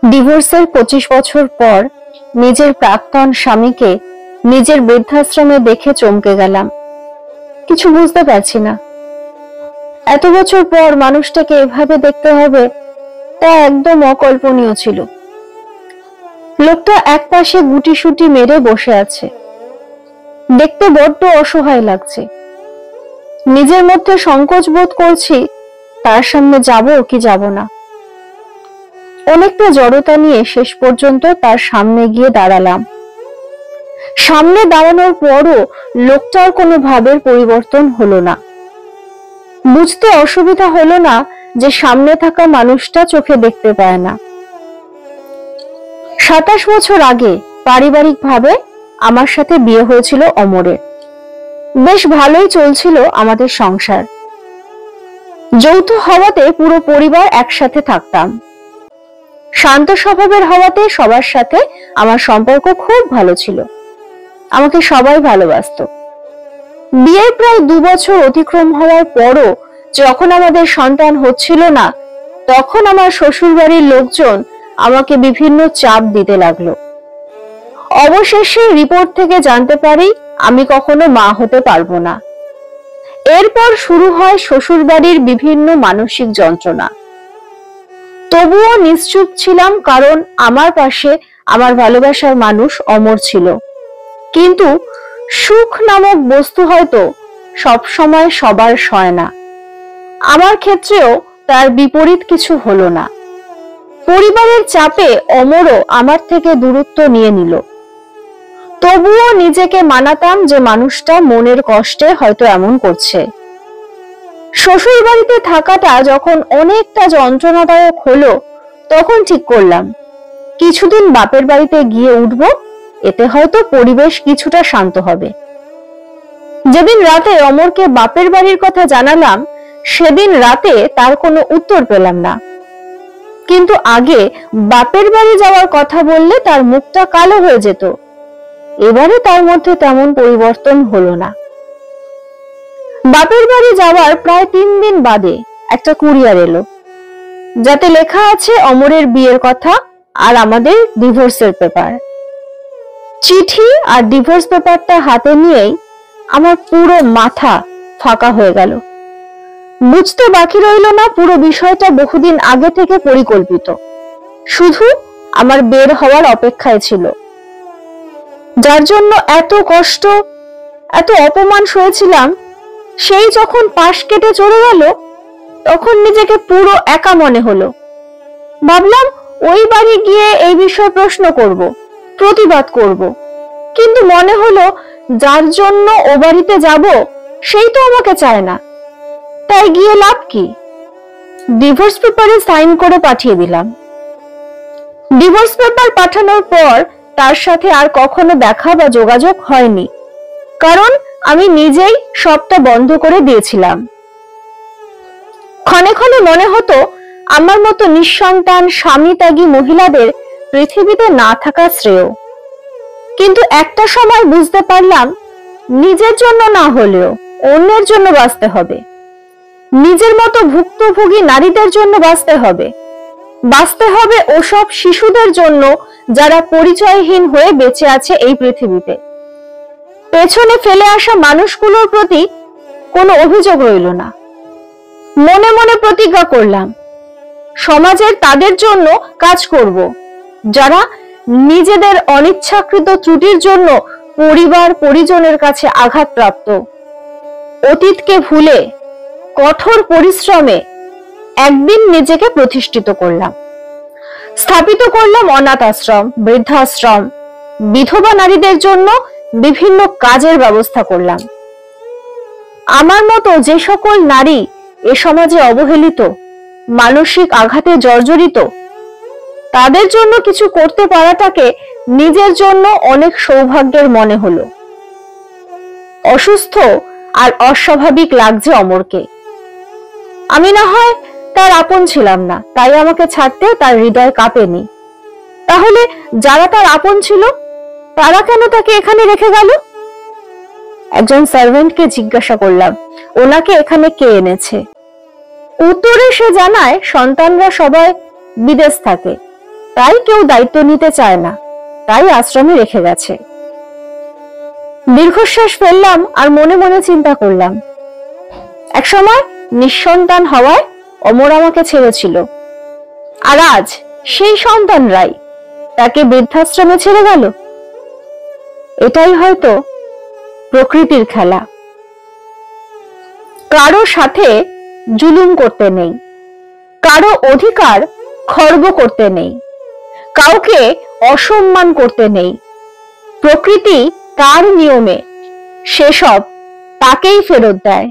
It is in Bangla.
ডিভোর্সের 25 বছর পর নিজের প্রাক্তন স্বামীকে নিজের বৃদ্ধাশ্রমে দেখে চমকে গেলাম। কিছু বুঝতে পারছি না। এত বছর পর মানুষটাকে এভাবে দেখতে হবে তা একদম অকল্পনীয় ছিল। লোকটা একপাশে গুটিসুটি মেরে বসে আছে। দেখতে বড্ড অসহায় লাগছে। নিজের মধ্যে সংকোচ বোধ করছি তার সামনে যাব কি যাব না। অনেকটা জড়তা নিয়ে শেষ পর্যন্ত তার সামনে গিয়ে দাঁড়ালাম। সামনে দাঁড়ানোর পরও লোকটার কোনো ভাবের পরিবর্তন হলো না। বুঝতে অসুবিধা হলো না যে সামনে থাকা মানুষটা চোখে দেখতে পায় না। 27 বছর আগে পারিবারিকভাবে আমার সাথে বিয়ে হয়েছিল অমরের। বেশ ভালোই চলছিল আমাদের সংসার। যৌথ হওয়াতে পুরো পরিবার একসাথে থাকতাম। শান্ত স্বভাবের হওয়াতে সবার সাথে আমার সম্পর্ক খুব ভালো ছিল। আমাকে সবাই ভালোবাসতো। বিয়ের প্রায় 2 বছর অতিক্রম হওয়ার পরও যখন আমাদের সন্তান হচ্ছিল না, তখন আমার শ্বশুরবাড়ির লোকজন আমাকে বিভিন্ন চাপ দিতে লাগলো। অবশেষে রিপোর্ট থেকে জানতে পারি আমি কখনো মা হতে পারবো না। এরপর শুরু হয় শ্বশুরবাড়ির বিভিন্ন মানসিক যন্ত্রণা। তবুও নিশ্চুপ ছিলাম, কারণ আমার পাশে আমার ভালোবাসার মানুষ অমর ছিল। কিন্তু সুখ নামক বস্তু হয়তো সব সময় সবার সয় না। আমার ক্ষেত্রেও তার বিপরীত কিছু হলো না। পরিবারের চাপে অমরও আমার থেকে দূরত্ব নিয়ে নিল। তবুও নিজেকে মানাতাম যে মানুষটা মনের কষ্টে হয়তো এমন করছে। শ্বশুর বাড়িতে থাকাটা যখন অনেকটা যন্ত্রণাদায়ক হলো, তখন ঠিক করলাম কিছুদিন বাপের বাড়িতে গিয়ে উঠবো। এতে হয়তো পরিবেশ কিছুটা শান্ত হবে। যেদিন রাতে অমরকে বাপের বাড়ির কথা জানালাম, সেদিন রাতে তার কোনো উত্তর পেলাম না। কিন্তু আগে বাপের বাড়ি যাওয়ার কথা বললে তার মুখটা কালো হয়ে যেত। এবারে তার মধ্যে তেমন পরিবর্তন হলো না। বাপের বাড়ি যাওয়ার প্রায় 3 দিন বাদে একটা কুরিয়ার এলো, যাতে লেখা আছে অমরের বিয়ের কথা আর আমাদের ডিভোর্সের পেপার। চিঠি আর ডিভোর্স পেপারটা হাতে নিয়েই আমার পুরো মাথা ফাঁকা হয়ে গেল। বুঝতে বাকি রইল না পুরো বিষয়টা বহুদিন আগে থেকে পরিকল্পিত, শুধু আমার বের হওয়ার অপেক্ষায় ছিল। যার জন্য এত কষ্ট, এত অপমান সয়েছিলাম, সেই যখন পাশ কেটে চলে গেল, তখন নিজেকে পুরো একা মনে হলো। ভাবলাম ওই বাড়ি গিয়ে এই বিষয়ে প্রশ্ন করব, প্রতিবাদ করব, কিন্তু মনে হলো যার জন্য ও বাড়িতে যাব সেই তো আমাকে চায় না, তাই গিয়ে লাভ কি? ডিভোর্স পেপারে সাইন করে পাঠিয়ে দিলাম। ডিভোর্স পেপার পাঠানোর পর তার সাথে আর কখনো দেখা বা যোগাযোগ হয়নি, কারণ আমি নিজেই সবটা বন্ধ করে দিয়েছিলাম। ক্ষণে ক্ষণে মনে হতো আমার মতো নিঃসন্তান স্বামী ত্যাগী মহিলাদের পৃথিবীতে না থাকা শ্রেয়। কিন্তু একটা সময় বুঝতে পারলাম নিজের জন্য না হলেও অন্যের জন্য বাঁচতে হবে। নিজের মতো ভুক্তভোগী নারীদের জন্য বাঁচতে হবে। বাঁচতে হবে ওসব শিশুদের জন্য যারা পরিচয়হীন হয়ে বেঁচে আছে এই পৃথিবীতে। পেছনে ফেলে আসা মানুষগুলোর প্রতি কোনো অভিযোগ রইল না। মনে মনে প্রতিজ্ঞা করলাম সমাজের তাদের জন্য কাজ করব, যারা নিজেদের অনিচ্ছাকৃত ত্রুটির জন্য পরিবার পরিজনের কাছে আঘাতপ্রাপ্ত। অতীতকে ভুলে কঠোর পরিশ্রমে একদিন নিজেকে প্রতিষ্ঠিত করলাম। স্থাপিত করলাম অনাথ আশ্রম, বৃদ্ধাশ্রম, বিধবা নারীদের জন্য বিভিন্ন কাজের ব্যবস্থা করলাম। আমার মতো যে সকল নারী এ সমাজে অবহেলিত, মানসিক আঘাতে জর্জরিত, তাদের জন্য কিছু করতে পারাটাকে নিজের জন্য অনেক সৌভাগ্যের মনে হলো। অসুস্থ আর অস্বাভাবিক লাগছে অমরকে। আমি না হয় তার আপন ছিলাম না, তাই আমাকে ছাড়তে তার হৃদয় কাঁপেনি। তাহলে যারা তার আপন ছিল তারা কেন তাকে এখানে রেখে গেল? একজন সার্ভেন্টকে জিজ্ঞাসা করলাম ওনাকে এখানে কে এনেছে। উত্তরে সে জানায় সন্তানরা সবাই বিদেশ থাকে, তাই কেউ দায়িত্ব নিতে চায় না, তাই আশ্রমে রেখে গেছে। দীর্ঘশ্বাস ফেললাম আর মনে মনে চিন্তা করলাম, একসময় নিঃসন্তান হওয়ায় অমর আমাকে ছেড়েছিল, আর আজ সেই সন্তানরাই তাকে বৃদ্ধাশ্রমে ছেড়ে গেল। এটাই হয়তো প্রকৃতির খেলা। কারো সাথে জুলুম করতে নেই, কারো অধিকার খর্ব করতে নেই, কাউকে অসম্মান করতে নেই। প্রকৃতি তার নিয়মে সেসব তাকেই ফেরত দেয়।